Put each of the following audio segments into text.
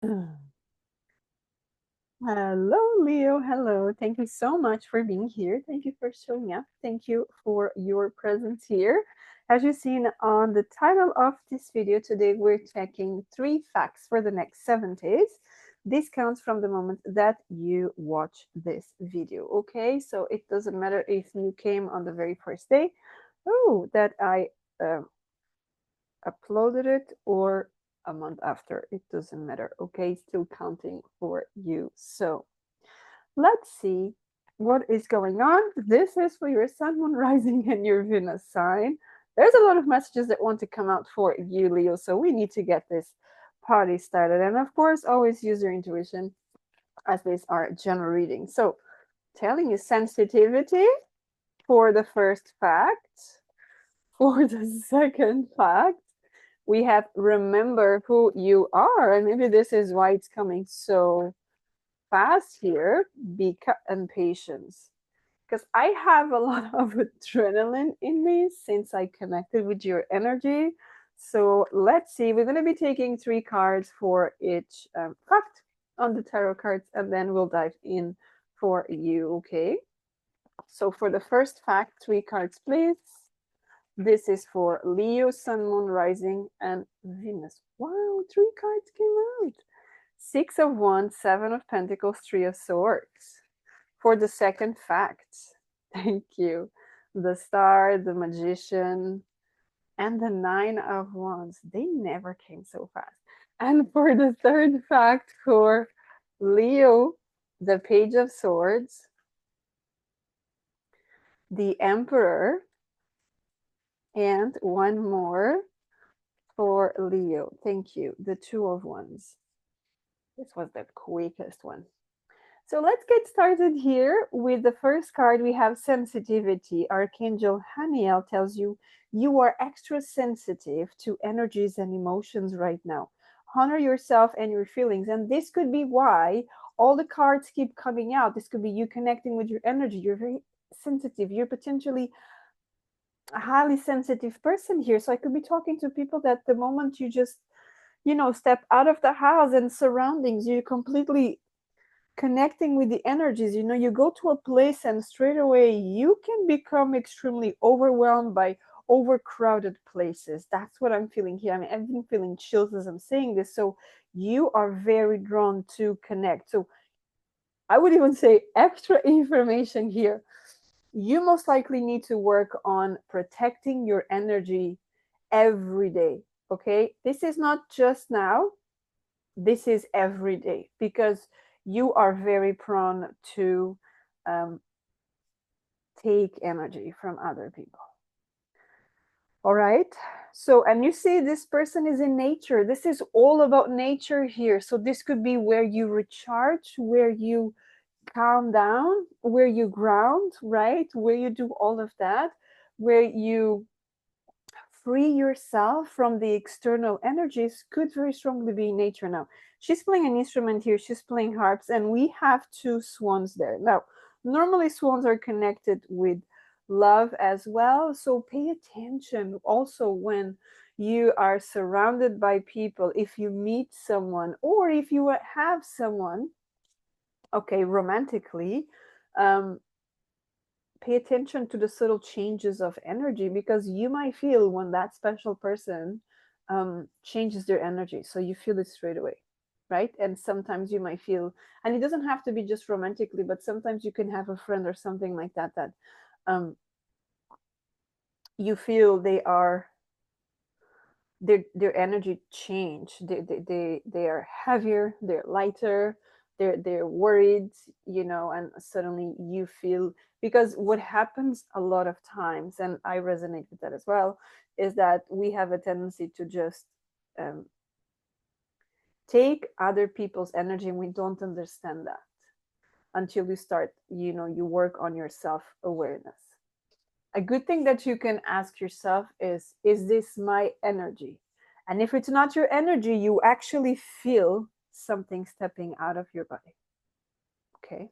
Hello, Leo. Hello. Thank you so much for being here. Thank you for showing up. Thank you for your presence here. As you've seen on the title of this video, today we're checking 3 facts for the next 7 days. This counts from the moment that you watch this video, okay? So it doesn't matter if you came on the very first day, that I uh, uploaded it, or a month after. It doesn't matter, okay? Still counting for you. So let's see what is going on. This is for your sun, moon, rising, and your Venus sign. There's a lot of messages that want to come out for you, Leo. So we need to get this party started. And of course, always use your intuition, as these are general readings. So telling you sensitivity for the first fact. For the second fact, we have remember who you are. And maybe this is why it's coming so fast here. And patience. Because I have a lot of adrenaline in me since I connected with your energy. So let's see. We're going to be taking 3 cards for each fact on the tarot cards, and then we'll dive in for you. Okay. So for the first fact, 3 cards, please. This is for Leo, Sun, Moon, Rising, and Venus. Wow, 3 cards came out. 6 of Wands, 7 of Pentacles, 3 of Swords. For the second fact, thank you. The Star, the Magician, and the 9 of Wands. They never came so fast. And for the third fact, for Leo, the Page of Swords, the Emperor, and one more for Leo. Thank you. The 2 of Wands. This was the quickest one. So let's get started here with the first card. We have sensitivity. Archangel Haniel tells you you are extra sensitive to energies and emotions right now. Honor yourself and your feelings. And this could be why all the cards keep coming out. This could be you connecting with your energy. You're very sensitive. You're potentially a highly sensitive person here. So I could be talking to people that the moment you just, step out of the house and surroundings, you're completely connecting with the energies. You go to a place and straight away you can become extremely overwhelmed by overcrowded places. That's what I'm feeling here. I mean, I've been feeling chills as I'm saying this. So you are very drawn to connect. So I would even say extra information here. You most likely need to work on protecting your energy every day. Okay, this is not just now, this is every day, because you are very prone to um, take energy from other people. All right. So, and you see, this person is in nature. This is all about nature here. So, this could be where you recharge, where you calm down, where you ground, right? Where you do all of that, where you free yourself from the external energies, could very strongly be nature. Now, she's playing an instrument here, she's playing harps, and we have 2 swans there. Now, normally swans are connected with love as well. So pay attention also when you are surrounded by people, if you meet someone or if you have someone, okay, romantically, um, pay attention to the subtle changes of energy, because you might feel when that special person changes their energy. So you feel it straight away, right? And sometimes you might feel, and it doesn't have to be just romantically, but sometimes you can have a friend or something like that, that um, you feel their energy change. They are heavier, they're lighter, they're worried, and suddenly you feel, because what happens a lot of times, and I resonate with that as well, is that we have a tendency to just um, take other people's energy, and we don't understand that until you start, you work on your self awareness. A good thing that you can ask yourself is this my energy? And if it's not your energy, you actually feel something stepping out of your body. Okay,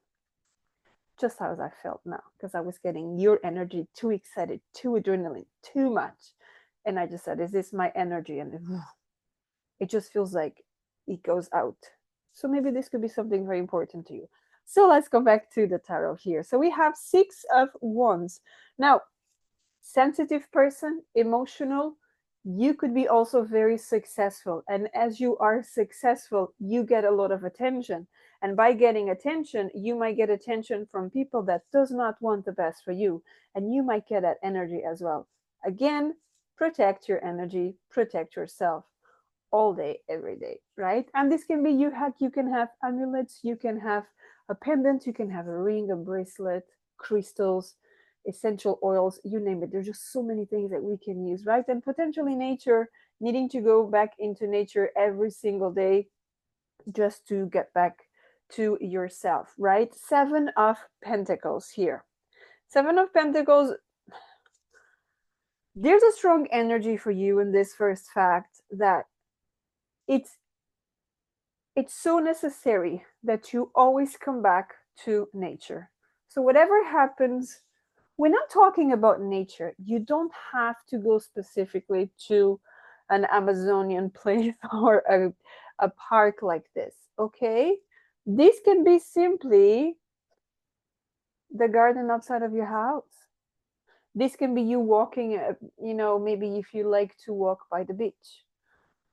just as I felt now, because I was getting your energy, too excited, too adrenaline, too much. And I just said, is this my energy? And it just feels like it goes out. So maybe this could be something very important to you. So let's go back to the tarot here. So we have Six of Wands. Now, sensitive person, emotional, you could be also very successful. And as you are successful, you get a lot of attention. And by getting attention, you might get attention from people that does not want the best for you. And you might get that energy as well. Again, protect your energy, protect yourself all day, every day, right? And this can be you can have amulets, you can have a pendant, you can have a ring, a bracelet, crystals, essential oils, you name it. There's just so many things that we can use, right? And potentially nature, needing to go back into nature every single day just to get back to yourself, right? Seven of Pentacles here. Seven of Pentacles, there's a strong energy for you in this first fact that it's it's so necessary that you always come back to nature. So, whatever happens, we're not talking about nature. You don't have to go specifically to an Amazonian place or a park like this, okay? This can be simply the garden outside of your house. This can be you walking, maybe if you like to walk by the beach.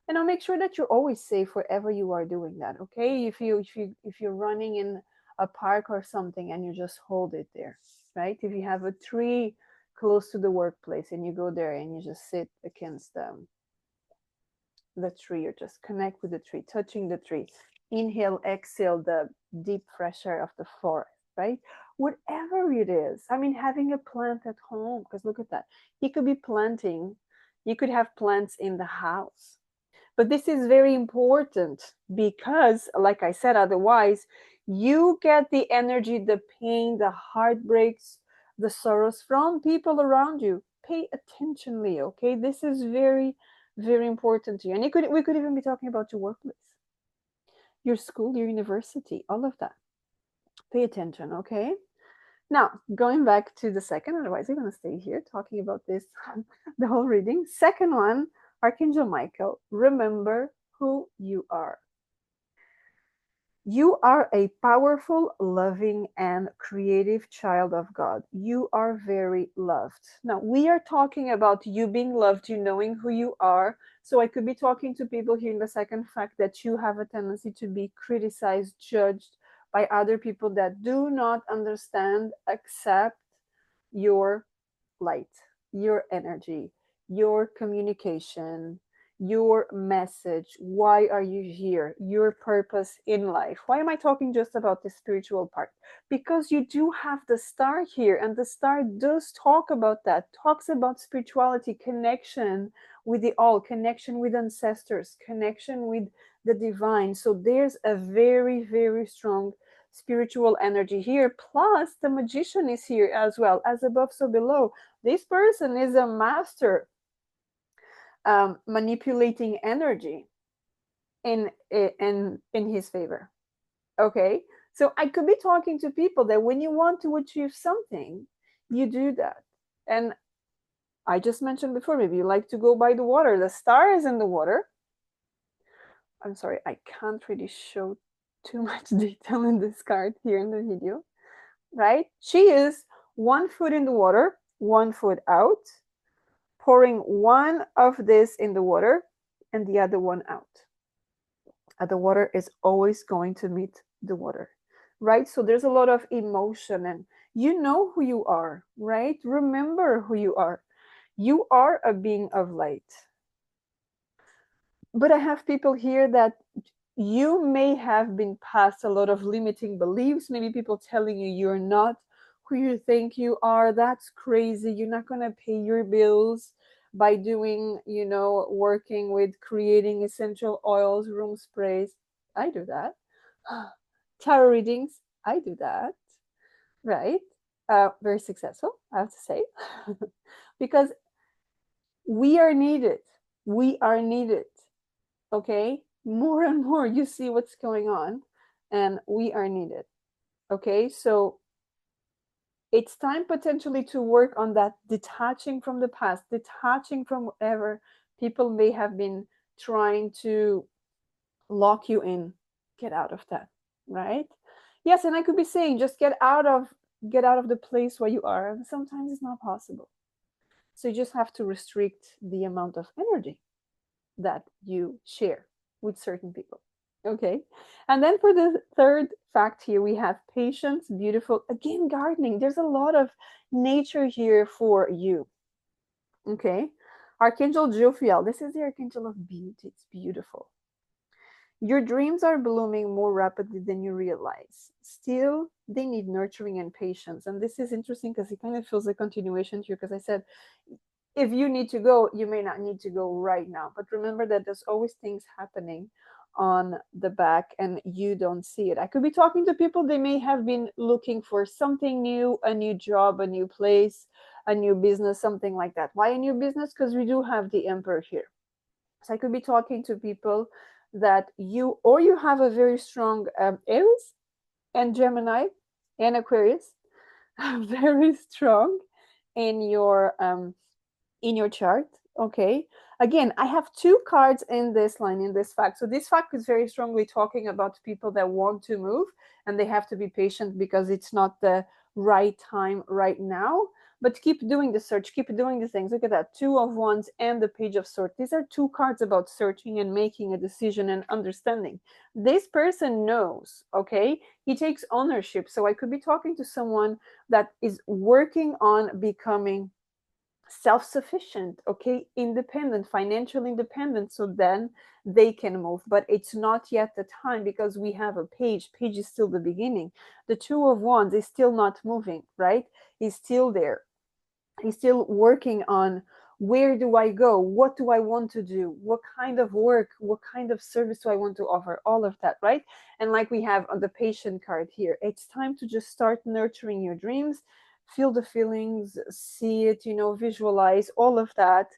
And I'll make sure that you're always safe wherever you are doing that, okay? If you're running in a park or something and you just hold it there, right? If you have a tree close to the workplace and you go there and you just sit against the tree or just connect with the tree, touching the tree, inhale, exhale the deep fresh air of the forest, right? Whatever it is, I mean, having a plant at home, because look at that, you could be planting, you could have plants in the house. But this is very important because, like I said, otherwise, you get the energy, the pain, the heartbreaks, the sorrows from people around you. Pay attention, Leo. Okay, this is very, very important to you. And we could even be talking about your workplace, your school, your university, all of that. Pay attention, okay? Now, going back to the second, otherwise, I'm going to stay here talking about this the whole reading. Second one, Archangel Michael, remember who you are. You are a powerful, loving, and creative child of God. You are very loved. Now, we are talking about you being loved, you knowing who you are. So, I could be talking to people here in the second fact that you have a tendency to be criticized, judged by other people that do not understand, accept your light, your energy, your communication, your message. Why are you here? Your purpose in life. Why am I talking just about the spiritual part? Because you do have the star here, and the star does talk about that, talks about spirituality, connection with the all, connection with ancestors, connection with the divine. So there's a very, very strong spiritual energy here. Plus, the magician is here as well, as above, so below. This person is a master manipulating energy in his favor. Okay, so I could be talking to people that when you want to achieve something, you do that. And I just mentioned before, maybe you like to go by the water. The star is in the water. I'm sorry, I can't really show too much detail in this card here in the video, right? She is 1 foot in the water, 1 foot out, pouring one of this in the water and the other one out. And the water is always going to meet the water, right? So there's a lot of emotion, and you know who you are, right? Remember who you are. You are a being of light. But I have people here that you may have been past a lot of limiting beliefs, maybe people telling you you're not who you think you are. That's crazy. You're not going to pay your bills by doing, working with creating essential oils, room sprays. I do that. Tarot readings, I do that, right? Very successful, I have to say, because we are needed. We are needed. Okay, more and more you see what's going on, and we are needed. Okay, so it's time potentially to work on that, detaching from the past, detaching from whatever people may have been trying to lock you in. Get out of that, right? Yes, and I could be saying just get out of the place where you are, and sometimes it's not possible. So you just have to restrict the amount of energy that you share with certain people. Okay. And then for the third fact here, we have patience, beautiful. Again, gardening. There's a lot of nature here for you. Okay. Archangel Jophiel. This is the Archangel of beauty. It's beautiful. Your dreams are blooming more rapidly than you realize. Still, they need nurturing and patience. And this is interesting because it kind of feels a continuation here because I said, if you need to go, you may not need to go right now. But remember that there's always things happening on the back and you don't see it. I could be talking to people, they may have been looking for something new, a new job, a new place, a new business, something like that. Why a new business? Because we do have the Emperor here. So I could be talking to people that you have a very strong Aries and Gemini and Aquarius, very strong in your chart. Okay. Again, I have two cards in this line, in this fact. So this fact is very strongly talking about people that want to move and they have to be patient because it's not the right time right now. But keep doing the search, keep doing the things. Look at that. Two of Wands and the Page of Swords. These are two cards about searching and making a decision and understanding. This person knows, okay? He takes ownership. So I could be talking to someone that is working on becoming self-sufficient, okay, independent, financial independent, so then they can move. But it's not yet the time because we have a page is still the beginning. The Two of Wands is still not moving, right? He's still there. He's still working on, where do I go, what do I want to do, what kind of work, what kind of service do I want to offer, all of that, right? And like we have on the patient card here, it's time to just start nurturing your dreams, feel the feelings, see it, visualize all of that.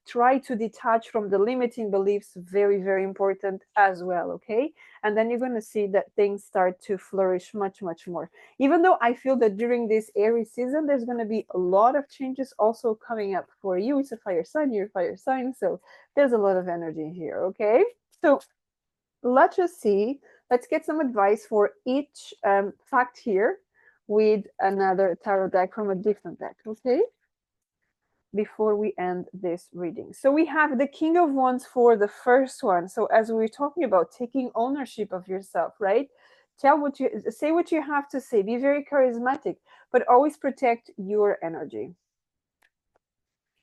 Try to detach from the limiting beliefs, very, very important as well. Okay. And then you're going to see that things start to flourish much, much more. Even though I feel that during this Aries season, there's going to be a lot of changes also coming up for you. It's a fire sign, you're a fire sign. So there's a lot of energy here. Okay. So let's just see. Let's get some advice for each fact here with another tarot deck from a different deck. Okay. Before we end this reading. So we have the King of Wands for the first one. So as we were talking about taking ownership of yourself, right? Say what you have to say, be very charismatic, but always protect your energy.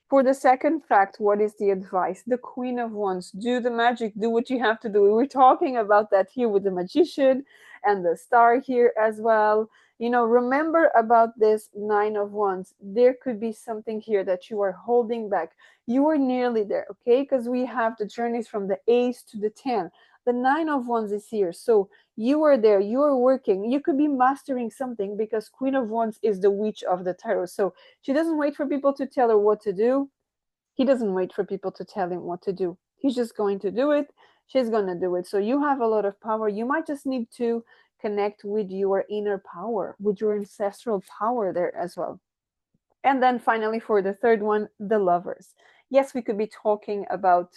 For the second fact, what is the advice? The Queen of Wands, do the magic, do what you have to do. We were talking about that here with the Magician and the Star here as well. Remember about this Nine of Wands. There could be something here that you are holding back. You are nearly there, okay? Because we have the journeys from the Ace to the 10. The Nine of Wands is here. So you are there, you are working. You could be mastering something because Queen of Wands is the witch of the tarot. So she doesn't wait for people to tell her what to do. He doesn't wait for people to tell him what to do. He's just going to do it. She's going to do it. So you have a lot of power. You might just need to connect with your inner power, with your ancestral power there as well. And then finally, for the third one, the Lovers. Yes, we could be talking about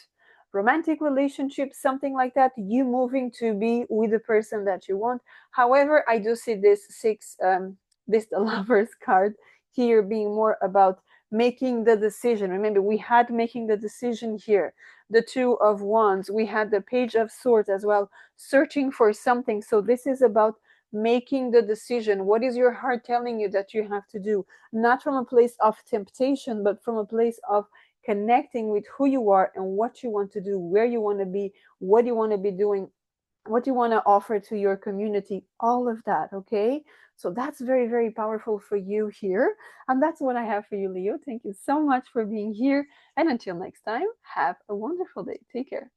romantic relationships, something like that, you moving to be with the person that you want. However, I do see this the Lovers card here being more about making the decision. Remember, we had making the decision here, the Two of Wands, we had the Page of Swords as well, searching for something. So this is about making the decision. What is your heart telling you that you have to do? Not from a place of temptation, but from a place of connecting with who you are and what you want to do, where you want to be, what you want to be doing, what you want to offer to your community, all of that. Okay. So that's very, very powerful for you here. And that's what I have for you, Leo. Thank you so much for being here. And until next time, have a wonderful day. Take care.